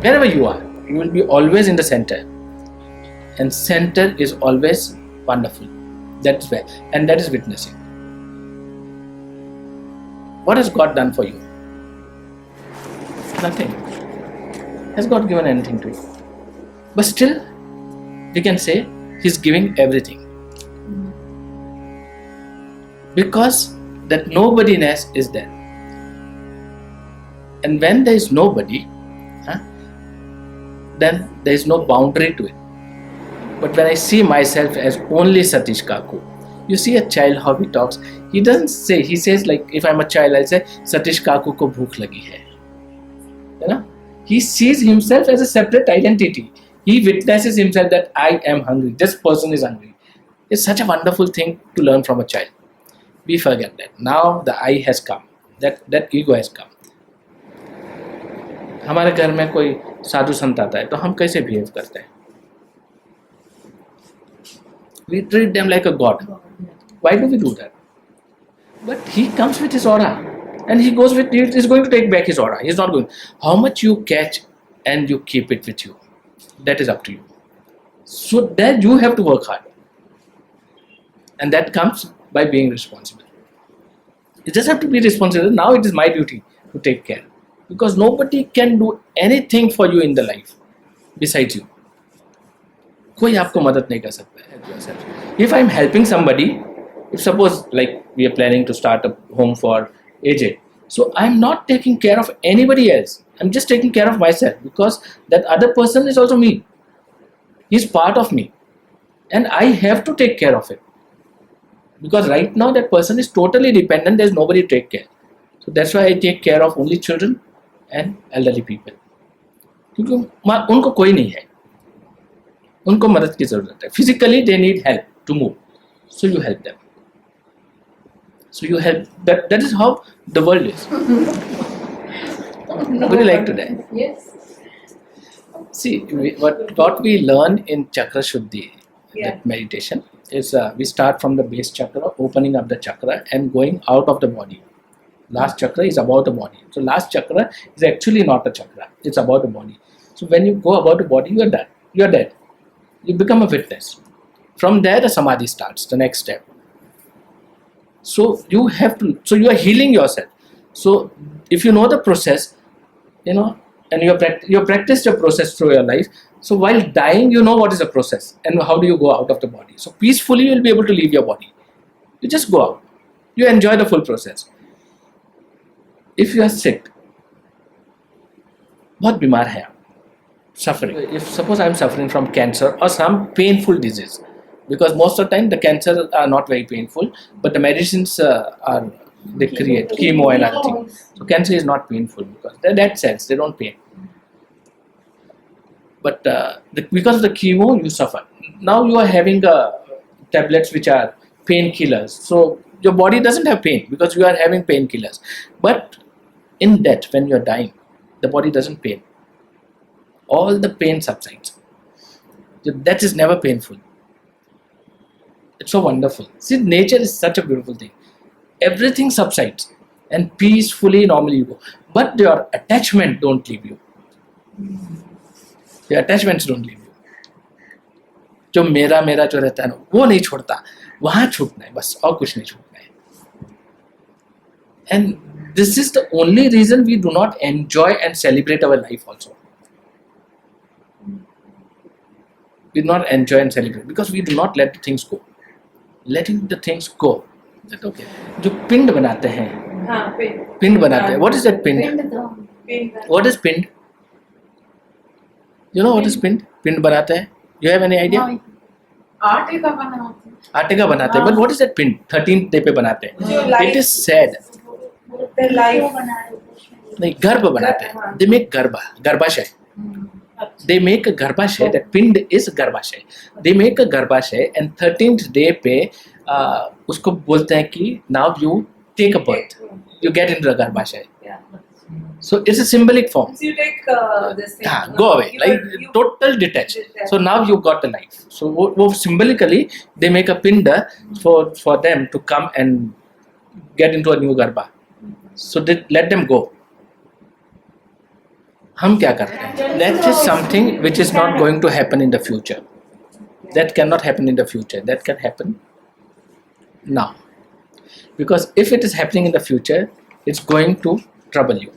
Wherever you are, you will be always in the center. And center is always wonderful. That's where, and that is witnessing. What has God done for you? Nothing. Has God given anything to you? But still, we can say He's giving everything. Because that nobodiness is there. And when there is nobody, then there is no boundary to it. But when I see myself as only Satish Kaku, you see a child how he talks. He doesn't say, he says like, if I'm a child, I'll say, Satish Kaku ko bhook lagi hai. You know? He sees himself as a separate identity. He witnesses himself that I am hungry. This person is hungry. It's such a wonderful thing to learn from a child. We forget that. Now the I has come. That ego has come. हमारे घर में कोई साधु संत आता है तो हम कैसे behave करते हैं? We treat them like a god. Why do we do that? But he comes with his aura, and he goes with. He is going to take back his aura. He is not going. How much you catch and you keep it with you, that is up to you. So that you have to work hard, and that comes by being responsible. You just have to be responsible. Now it is my duty to take care. Because nobody can do anything for you in the life besides you. कोई आपको मदद नहीं कर सकता है. If I'm helping somebody, if suppose like we are planning to start a home for aged, so I'm not taking care of anybody else. I'm just taking care of myself because that other person is also me. He's part of me, and I have to take care of it. Because right now that person is totally dependent. There's nobody to take care. So that's why I take care of only children and elderly people. क्योंकि उनको कोई नहीं है, उनको मदद की जरूरत है. Physically they need help to move, so you help them. So you help. That is how the world is. Would you like to die? Yes. See, what we learn in Chakra Shuddhi, that meditation, is we start from the base chakra, opening up the chakra and going out of the body. Last chakra is about the body. So last chakra is actually not a chakra. It's about the body. So when you go about the body, you are done. You are dead. You become a witness. From there, the samadhi starts. The next step. So you have to. So you are healing yourself. So if you know the process, and you have practiced your process through your life. So while dying, you know what is the process and how do you go out of the body. So peacefully, you will be able to leave your body. You just go out. You enjoy the full process. If you are sick, बहुत बीमार है आप, suffering. If suppose I am suffering from cancer or some painful disease, because most of the time the cancer are not very painful, but the medicines they create chemo and other things. So cancer is not painful because in that sense they don't pain. But because of the chemo you suffer. Now you are having tablets which are painkillers. So your body doesn't have pain because you are having painkillers. But in death, when you are dying, the body doesn't pain. All the pain subsides. Death is never painful. It's so wonderful. See, nature is such a beautiful thing. Everything subsides and peacefully normally you go. But your attachment don't leave you. Your attachments don't leave you. जो मेरा जो रहता है ना, वो नहीं छोड़ता. वहाँ छूटना है बस, और कुछ नहीं छूटना है. And this is the only reason we do not enjoy and celebrate our life also. We do not enjoy and celebrate because we do not let the things go. Letting the things go. That okay. जो पिंड बनाते हैं, पिंड बनाते हैं. What is that पिंड? What is पिंड? You know what is पिंड? पिंड बनाते हैं. You have any idea? आटे का बनाते हैं. आटे का बनाते हैं. But what is that पिंड? 13th day पे बनाते हैं. It is said. नहीं, गर्भ बनाते हैं. They make गर्भाशय. They make a garbhashay. That pind is garbhashay. They make a garbhashay and 13th day पे उसको बोलते हैं कि now you take a birth. You get into the garbhashay. So it's a symbolic form. So you take this thing. Go away, like total detached. So now you got the life. So symbolically they make a pinda for them to come and get into a new garbha. So they let them go. हम क्या करते हैं? That is something which is not going to happen in the future. That cannot happen in the future. That can happen now. Because if it is happening in the future, it's going to trouble you.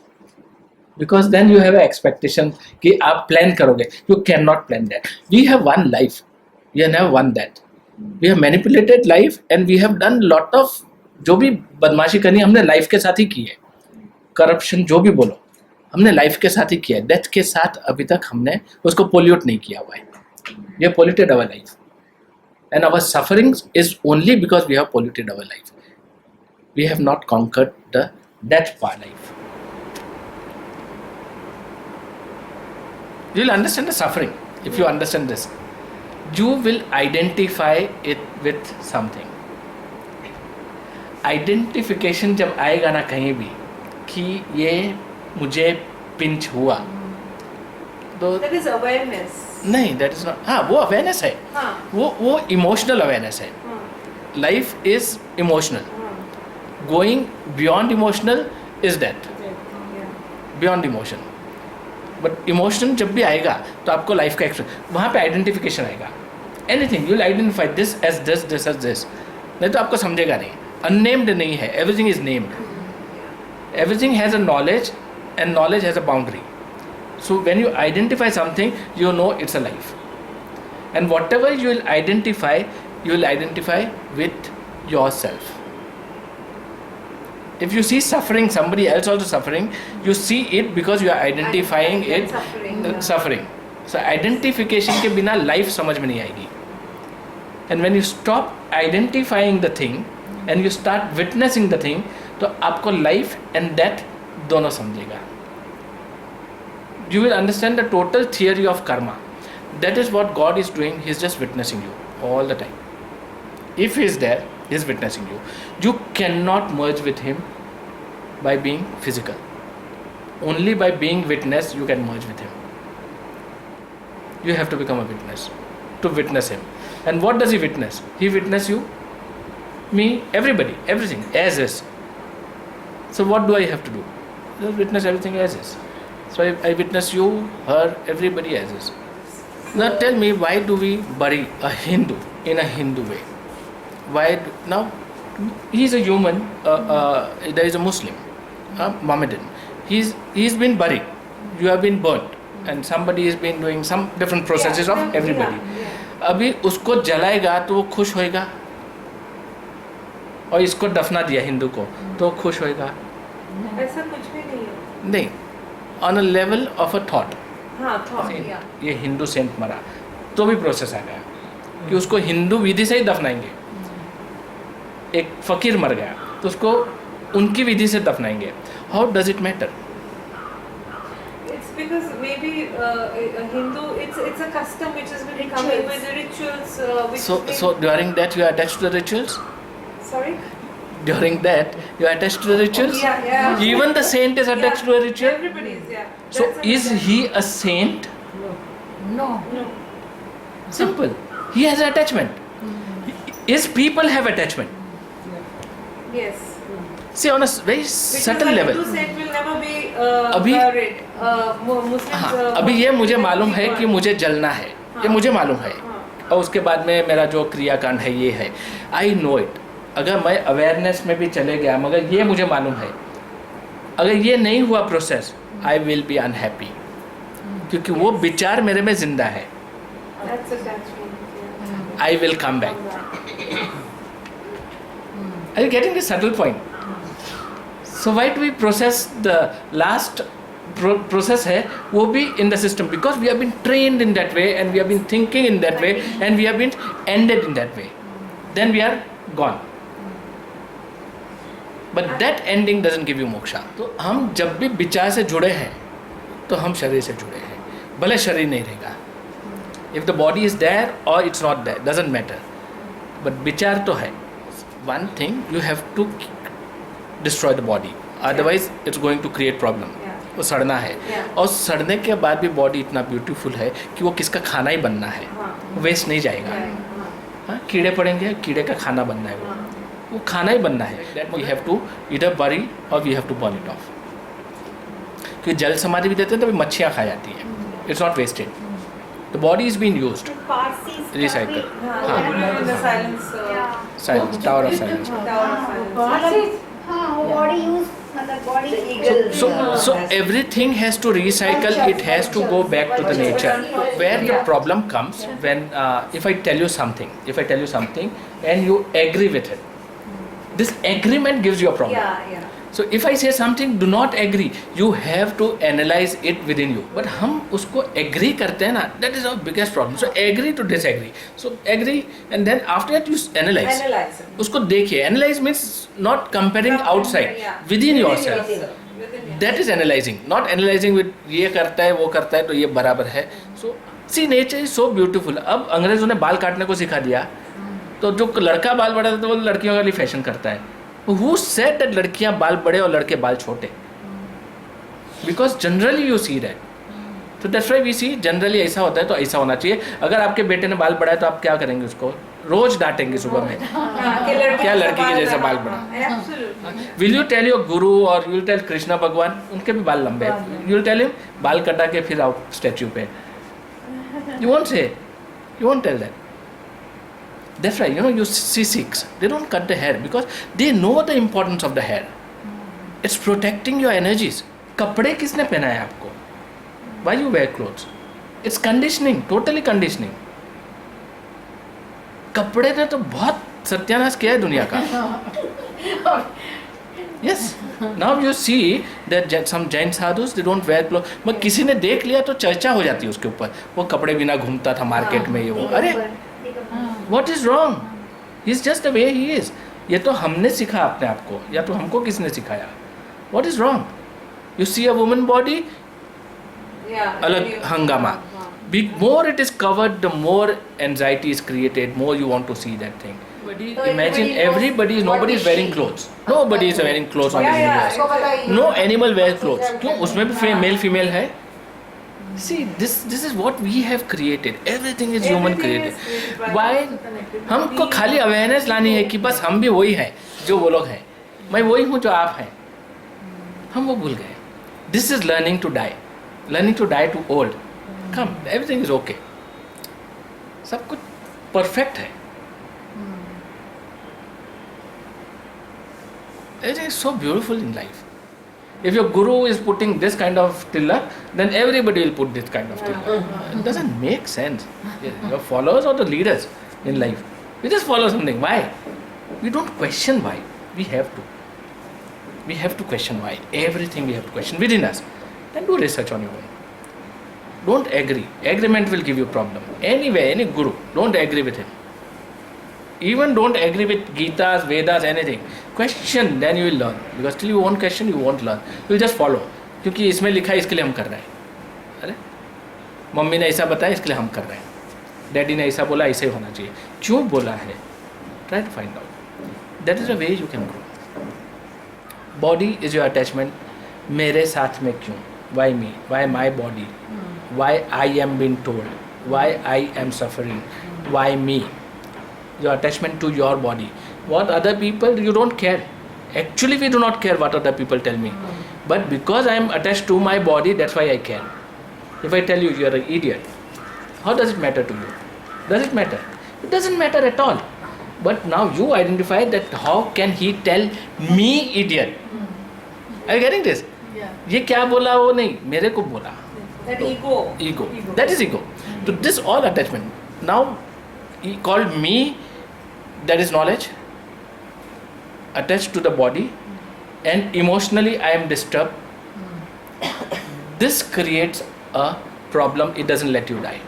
Because then you have an expectation कि आप plan करोगे. You cannot plan that. We have one life. We have never won that. We have manipulated life and we have done lot of जो भी बदमाशी करनी हमने life के साथ ही की है. करप्शन जो भी बोलो हमने लाइफ के साथ ही किया है. डेथ के साथ अभी तक हमने उसको पोल्यूट नहीं किया हुआ है. We have polluted our life. And our sufferings is only because we have polluted our life. We have not conquered the death part life. You will understand the suffering if you understand this. You will identify it with something. Identification जब आएगा ना कहीं भी कि ये मुझे pinch हुआ तो That is awareness. नहीं, that is not. हाँ, वो अवेयरनेस है. हाँ. वो इमोशनल अवेयरनेस है. हाँ. Life is emotional. हाँ. Going beyond emotional is death. Yeah. Beyond emotion. But emotion जब भी आएगा तो आपको लाइफ का एक्सपीरियंस वहाँ पे आइडेंटिफिकेशन आएगा. Anything you will identify this as this, this as this. नहीं तो आपको समझेगा नहीं. अननेम्ड नहीं है. Everything is named. Everything has a knowledge and knowledge has a boundary. So when you identify something, you know it's a life. And whatever you will identify with yourself. If you see suffering, somebody else also suffering, you see it because you are identifying it suffering. So identification के बिना life समझ में नहीं आएगी. And when you stop identifying the thing and you start witnessing the thing, तो आपको life and death दोनों समझेगा. You will understand the total theory of karma. That is what God is doing. He is just witnessing you all the time. If He is there, He is witnessing you. You cannot merge with Him by being physical. Only by being witness you can merge with Him. You have to become a witness to witness Him. And what does He witness? He witness you, me, everybody, everything as is. So what do I have to do? Just witness everything as is. So I witness you, her, everybody as is. Now tell me, why do we bury a Hindu in a Hindu way? Why? Now he is a human. There is a Muslim, a Mohammedan. He's been buried. You have been burnt, and somebody has been doing some different processes of everybody. अभी उसको जलाएगा तो वो खुश होएगा, और इसको दफना दिया हिंदू को तो खुश होएगा. ऐसा कुछ भी नहीं है. नहीं. On a level of a thought. हाँ, thought, yeah. ये हिंदू सेंट मरा तो भी प्रोसेस आ गया कि उसको हिंदू विधि से ही दफनाएंगे. एक फकीर मर गया तो उसको उनकी विधि से दफनाएंगे. How does it matter? It's because maybe a Hindu, it's a custom which has been coming with the rituals. Which So during that you are attached to the rituals? Sorry? During that you are attached to the rituals? Yeah. Even the saint is attached to a ritual? Everybody is, yeah. So That's is he a saint? No. Simple. He has attachment. His people have attachment. Yes. See, on a very Because subtle a level. Hindu saint will never be अभी- buried. Muslims. हाँ, अभी ये मुझे मालूम है कि मुझे जलना है. ये मुझे मालूम है. और उसके बाद में मेरा जो क्रियाकांड है ये है. I know it. अगर मैं अवेयरनेस में भी चले गया मगर ये मुझे मालूम है, अगर ये नहीं हुआ process, I will be unhappy. क्योंकि वो विचार मेरे में जिंदा है. That's attachment. Yeah. I will come back. Are you getting the subtle point? So why do we process the last process है वो भी in the system? Because we have been trained in that way and we have been thinking in that way and we have been ended in that way. Then we are gone. But that ending doesn't give you moksha. तो हम जब भी विचार से जुड़े हैं तो हम शरीर से जुड़े हैं, भले शरीर नहीं रहेगा. If the body is there or it's not there, doesn't matter. But विचार तो है. One thing, you have to destroy the body. Otherwise, it's going to create problem. वो सड़ना है. और सड़ने के बाद भी बॉडी इतना ब्यूटीफुल है कि वो किसका खाना ही बनना है. वेस्ट नहीं जाएगा. हाँ, कीड़े पड़ेंगे, कीड़े का खाना बनना है. वो खाना ही बनना है. That we have to either bury or we have to burn it off. क्योंकि जल समाधि भी देते हैं तो मच्छियाँ खा जाती हैं, it's not wasted, the body is been used. Recycle. In the silence. Silence, tower of silence. Tower of silence. body use मतलब body So everything has to recycle, it has to go back to the nature. Where the problem comes when if I tell you something and you agree with it, this agreement gives you a problem. Yeah. So if I say something, do not agree, you have to analyze it within you. But हम उसको agree करते हैं ना, that is our biggest problem. So agree to disagree. So agree and then after that you analyze. Analyze. उसको देखिए. Analyze means not comparing outside, Yeah. within yourself. Within That is analyzing. Not analyzing with ये करता है वो करता है तो ये बराबर है. So see, nature is so beautiful. अब अंग्रेजों ने बाल काटने को सिखा दिया, तो जो लड़का बाल बड़ा था तो वो लड़कियों का लिए फैशन करता है. Who said that लड़कियां बाल बड़े और लड़के बाल छोटे? Because generally you see that. So that's why we see generally ऐसा होता है तो ऐसा होना चाहिए. अगर आपके बेटे ने बाल बढ़ाया तो आप क्या करेंगे उसको? रोज डांटेंगे सुबह में. क्या लड़की के जैसा बाल बढ़ा? Absolutely. Will you tell your guru or you will tell Krishna भगवान, उनके भी बाल लंबे हैं. You will tell him बाल कटा के फिर आओ स्टैच्यू पे. You won't say. You won't tell that. That's right, you see Sikhs, they don't cut the hair because they know the importance of the hair. It's protecting your energies. कपड़े किसने पहनाया आपको? Why you wear clothes? It's conditioning, totally conditioning. कपड़े ने तो बहुत सत्यानाश किया है दुनिया का. Yes. Now you see that some Jain sadhus they don't wear clothes. मगर किसी ने देख लिया तो चर्चा हो जाती है उसके ऊपर. वो कपड़े बिना घूमता था मार्केट में ये वो. अरे What is wrong? He's just the way he is. ये तो हमने सीखा अपने आप को या तो हमको किसने सिखाया? What is wrong? You see a woman body, Yeah. अलग हंगामा. More it is covered, the more anxiety is created, more you want to see that thing. Imagine nobody is wearing clothes. Nobody is wearing clothes on this universe. No animal wears clothes. क्यों? उसमें भी male female है. See, this is what we have created. Everything is human created. Why? हमको खाली awareness लानी है कि बस हम भी वही हैं जो वो लोग हैं. मैं वही हूँ जो आप हैं. हम वो भूल गए. This is learning to die. Learning to die to old. Come, everything is okay. सब कुछ perfect है. Everything is so beautiful in life. If your guru is putting this kind of tilak, then everybody will put this kind of tilak. It doesn't make sense. Your followers or the leaders in life, we just follow something. Why? We don't question why. We have to. We have to question why. Everything we have to question within us. Then do research on your own. Don't agree. Agreement will give you problem. Anyway, any guru, don't agree with him. Even don't agree with Gitas, Vedas, anything. Question, then you will learn. Because till you won't question, you won't learn. You will just follow. क्योंकि इसमें लिखा है इसके लिए हम कर रहे हैं. अरे मम्मी ने ऐसा बताया इसके लिए हम कर रहे हैं. डैडी ने ऐसा बोला ऐसे ही होना चाहिए. क्यों बोला है? Try to find out. That is a way you can grow. Body is your attachment. मेरे साथ में क्यों? Why me? Why my body? Why I am being told? Why I am suffering? Why me? Your attachment to your body. What other people, you don't care. Actually, we do not care what other people tell me. But because I am attached to my body, that's why I care. If I tell you you are an idiot, how does it matter to you? Does it matter? It doesn't matter at all. But now you identify that how can he tell me idiot? Are you getting this? Yeah. ये क्या बोला वो नहीं, मेरे को बोला. That ego. Ego. That is ego. So this all attachment. Now, he called me, that is knowledge, attached to the body, and emotionally I am disturbed. This creates a problem. It doesn't let you die.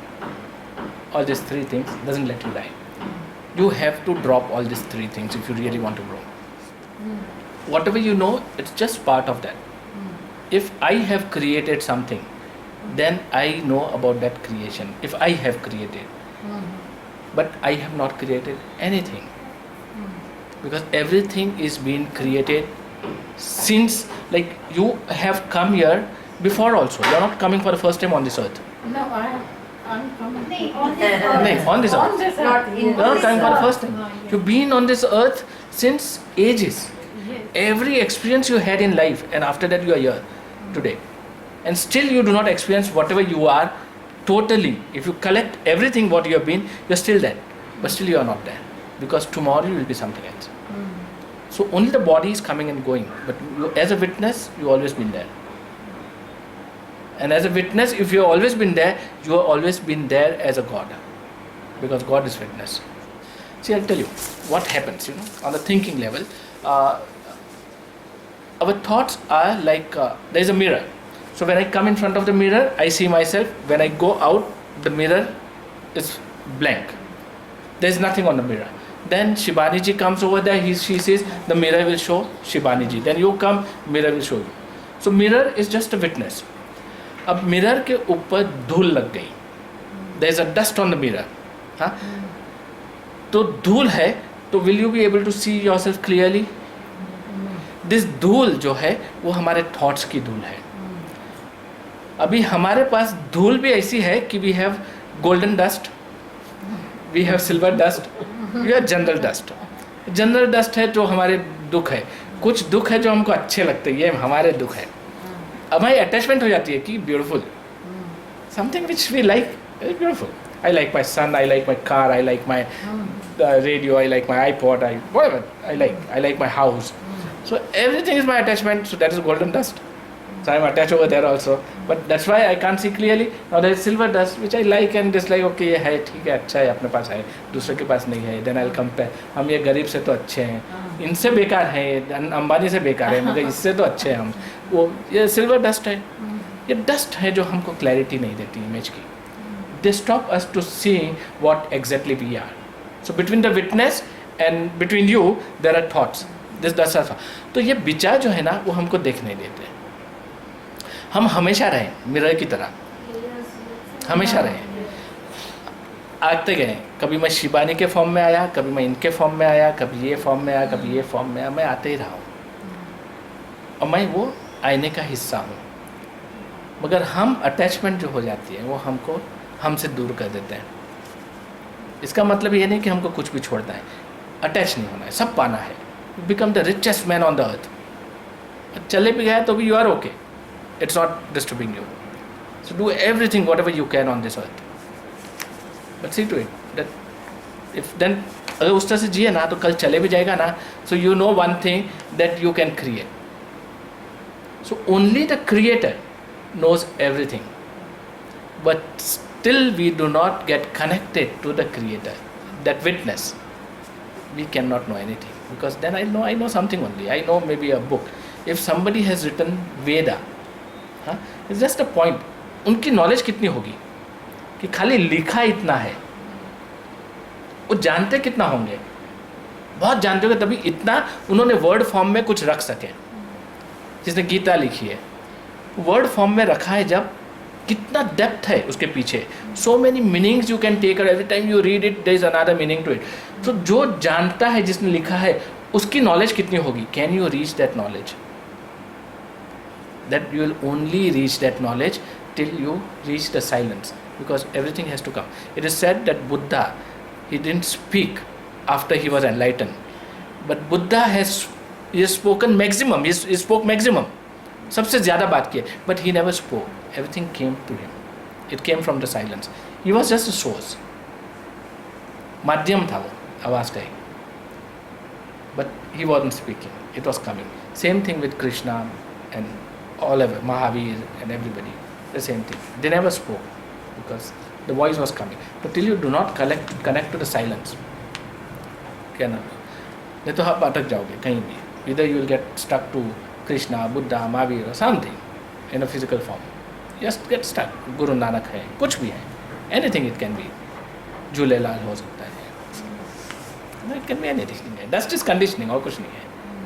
All these three things doesn't let you die. You have to drop all these three things if you really want to grow. Whatever you know, it's just part of that. If I have created something, then I know about that creation. If I have created. But I have not created anything. Because everything is being created since, like, you have come here before also. You are not coming for the first time on this earth. No, I'm coming. नहीं, on this earth. No, on this earth. On this earth. Not in You are not coming for the first time. No, yes. You've been on this earth since ages. Yes. Every experience you had in life, and after that you are here today. and still you do not experience whatever you are totally. If you collect everything what you have been, you're still there, but still you are not there, because tomorrow you will be something else. So only the body is coming and going, but you, as a witness, you always been there. And as a witness, if you have always been there, you have always been there as a God, because God is witness. See, I'll tell you what happens, on the thinking level. Our thoughts are like, there is a mirror. So when I come in front of the mirror, I see myself. When I go out, the mirror is blank. There is nothing on the mirror. Then Shibani ji comes over there, she says, the mirror will show Shibani ji. Then you come, mirror will show you. So mirror is just a witness. अब mirror के ऊपर धूल लग गई, there is a dust on the mirror, हाँ, तो धूल है, तो will you be able to see yourself clearly? This धूल जो है वो हमारे थॉट्स की धूल है. अभी हमारे पास धूल भी ऐसी है कि we have golden dust, we have silver dust, we have general dust. General dust है जो हमारे दुख है, कुछ दुख है जो हमको अच्छे लगते हैं, ये हमारे दुख है. अब हमारी अटैचमेंट हो जाती है कि beautiful, something which we like is beautiful. I like my son, I like my car, I like my radio, I like my iPod, I like my house. So everything is my attachment, so that is golden dust. So I am attached over there also, but that's why I can't see clearly. Now there is silver dust which I like and dislike. Okay, ये है, ठीक है, अच्छा है, अपने पास है, दूसरे के पास नहीं है. Then I'll compare. हम ये गरीब से तो अच्छे हैं, इनसे बेकार हैं, अंबानी से बेकार है, मगर इससे तो अच्छे हैं हम. वो ये सिल्वर डस्ट है, ये डस्ट है जो हमको क्लैरिटी नहीं देती इमेज की. They stop us to seeing what exactly we are. So between the witness and between you there are thoughts. This दस अल्फा. तो ये विचार जो है ना वो हमको देख नहीं देते. हम हमेशा रहें मिरर की तरह, हमेशा रहें, आते गए. कभी मैं शिबानी के फॉर्म में आया, कभी मैं इनके फॉर्म में आया, कभी ये फॉर्म में आया, कभी ये फॉर्म में आया, मैं आते ही रहा हूँ और मैं वो आईने का हिस्सा हूँ. मगर हम अटैचमेंट जो हो जाती है वो हमको हमसे दूर कर देते हैं. इसका मतलब ये नहीं कि हमको कुछ भी छोड़ना है, अटैच नहीं होना है, सब पाना है. Become the richest man on the earth. चले भी गया तो भी you are okay. It's not disturbing you. So do everything whatever you can on this earth. But see to it that if then अगर उस तरह से जिए ना तो कल चले भी जाएगा ना. So you know one thing that you can create. So only the Creator knows everything. But still we do not get connected to the Creator, that witness. We cannot know anything, because then I know something only. I know maybe a book. If somebody has written Veda, it's just a point. उनकी knowledge कितनी होगी कि खाली लिखा इतना है, वो जानते कितना होंगे, बहुत जानते होंगे, तभी इतना उन्होंने वर्ड फॉर्म में कुछ रख सके. जिसने गीता लिखी है वर्ड फॉर्म में रखा है, जब कितना डेप्थ है उसके पीछे. So many meanings you can take, every time you read it there is another meaning to it. तो जो जानता है, जिसने लिखा है, उसकी नॉलेज कितनी होगी. Can you reach that knowledge? That you will only reach that knowledge till you reach the silence, because everything has to come. It is said that Buddha, he didn't speak after he was enlighten, but Buddha has spoken maximum, he spoke maximum, सबसे ज़्यादा बात की है, but he never spoke. Everything came to him. It came from the silence. He was just a source. माध्यम था वो आवाज़ का ही. But he wasn't speaking. It was coming. Same thing with Krishna and all of Mahavir and everybody. The same thing. They never spoke because the voice was coming. But till you do not connect to the silence, क्या ना, नहीं तो आप अटक जाओगे कहीं भी. Either you will get stuck to Krishna, Buddha, Mahavir or something in a physical form. Just get stuck. Guru Nanak है, कुछ भी है, anything it can be. Jhulelal हो सकता है, it can be anything. Dust is conditioning, और कुछ नहीं है.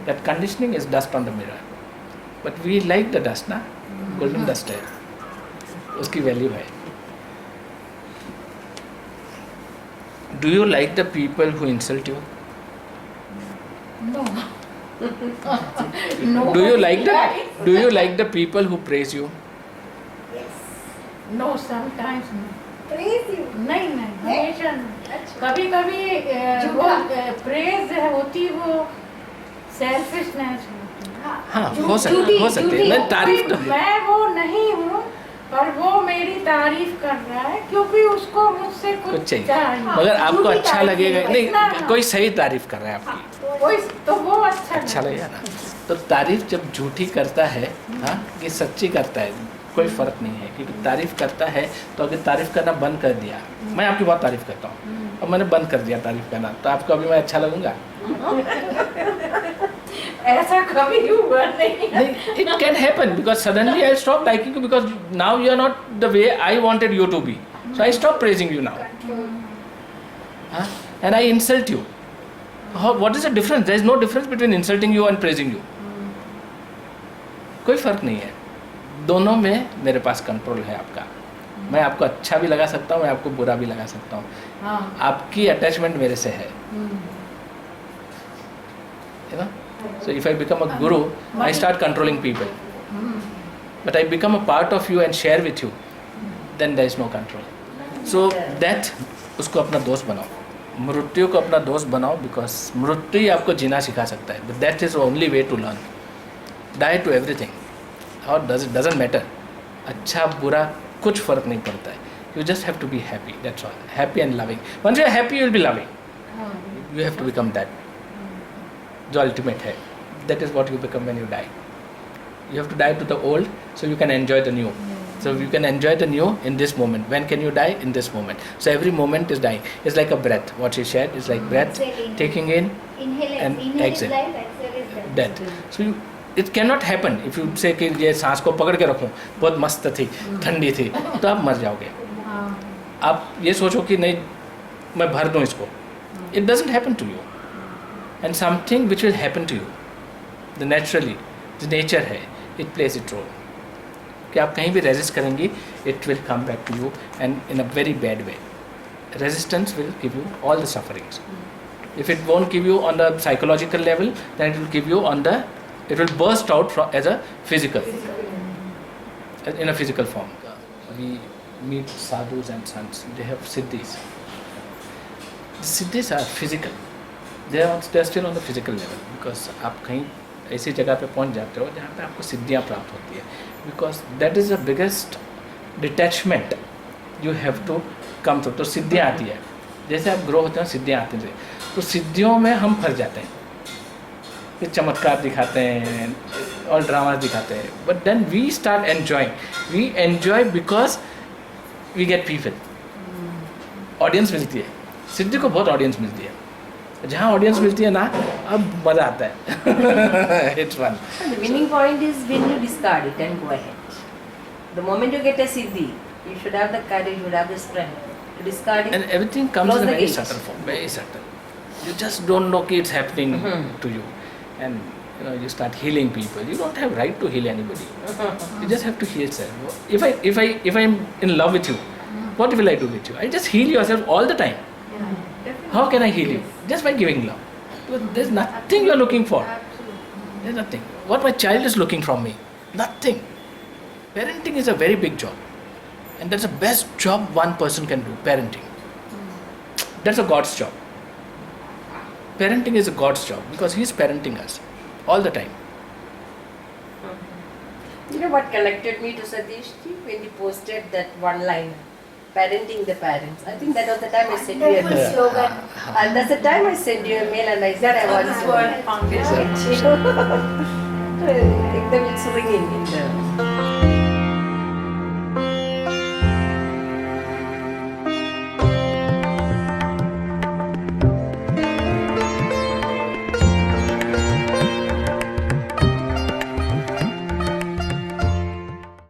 That conditioning is dust on the mirror. But we like the dust ना, golden dust है, उसकी वैल्यू है. Do you like the people who insult you? No. No. Do you like the people who praise you? No, sometimes no. Praise you. नहीं हमेशा नहीं. कभी कभी वो प्रेज होती, वो सेल्फिशनेस होती है। हाँ हो सकती है। मैं तारीफ तो मैं वो नहीं हूँ, पर वो मेरी तारीफ कर रहा है क्योंकि उसको मुझसे कुछ कुछ चाहिए, मगर आपको अच्छा लगेगा नहीं, कोई सही तारीफ कर रहा है आपकी, कोई तो वो अच्छा लगेगा ना। तो तारीफ जब झूठी करता है, हाँ, कि सच्ची करता है, कोई फर्क नहीं है। क्योंकि तारीफ करता है तो अगर तारीफ करना बंद कर दिया, मैं आपकी बहुत तारीफ करता हूँ और मैंने बंद कर दिया तारीफ करना, तो आपको अभी मैं अच्छा लगूंगा? ऐसा कभी हुआ नहीं। It can happen because suddenly I stop liking you because now you are not the way I wanted you to be. So I stop praising you now. Huh? And I insult you. What is the difference? There is no difference between insulting you and praising you. कोई फर्क नहीं है, दोनों में मेरे पास control है आपका। मैं आपको अच्छा भी लगा सकता हूँ, मैं आपको बुरा भी लगा सकता हूँ। हाँ। आपकी अटैचमेंट मेरे से है, you know? So if I become a guru, I start controlling people. But I become a part of you and share with you, then there is no control. So death, उसको अपना दोस्त बनाओ, मृत्यु को अपना दोस्त बनाओ, because मृत्यु ही आपको जीना सिखा सकता है. But that is the only way to learn. Die to everything. How doesn't matter. अच्छा बुरा कुछ फर्क नहीं पड़ता है. You just have to be happy. That's all. Happy and loving. Once you are happy, you will be loving. You have to become that. जो ultimate है, that is what you become when you die. You have to die to the old so you can enjoy the new. So you can enjoy the new in this moment. When can you die? In this moment. So every moment is dying. It's like a breath. What she shared is like breath, taking in and exhale. Death. So it cannot happen if you say कि ये सांस को पकड़ के रखूं, बहुत मस्त थी, ठंडी थी, तो आप मर जाओगे. आप ये सोचो कि नहीं मैं भर दूं इसको. It doesn't happen to you. And something which will happen to you, the naturally, the nature है, it plays its role. कि आप कहीं भी रेजिस्ट करेंगी, it will come back to you and in a very bad way. Resistance will give you all the sufferings. If it won't give you on the psychological level, then it will give you on the, it will burst out from, as a physical, in a physical form. We meet sadhus and sants, they have siddhis. The siddhis are physical. They are still on the physical level because आप कहीं ऐसी जगह पे पहुंच जाते हो जहाँ पे आपको सिद्धियाँ प्राप्त होती है, because that is the biggest detachment you have to come through. तो सिद्धियाँ आती है, जैसे आप ग्रो होते हैं सिद्धियाँ आती हैं, तो सिद्धियों में हम फंस जाते हैं, ये चमत्कार दिखाते हैं और ड्रामा दिखाते हैं, but then we start enjoying. We enjoy because we get people. Audience मिलती है, सिद्धि को बहुत ऑडियंस मिलती है. जहाँ ऑडियंस मिलती है ना, अब मजा आता है. It's fun. The winning point is when you discard it and go ahead. The moment you get a siddhi, you should have the courage, you should have the strength to discard it. And everything comes Close in a the very gate. subtle form, very subtle. You just don't know कि it's happening to you, and you start healing people. You don't have right to heal anybody. You just have to heal yourself. If I'm in love with you, what will I do with you? I just heal yourself all the time. How can I heal you? Just by giving love. Because there's nothing you're looking for. There's nothing. What my child is looking from me? Nothing. Parenting is a very big job. And that's the best job one person can do, parenting. That's a God's job. Parenting is a God's job because He's parenting us all the time. You know what connected me to Satish ji? When he posted that one line, parenting the parents. I think that was the time I sent you a Wonderful mail. slogan. And that's the time I sent you a mail and I said I want That's to. what foundation. एकदम it's ringing in the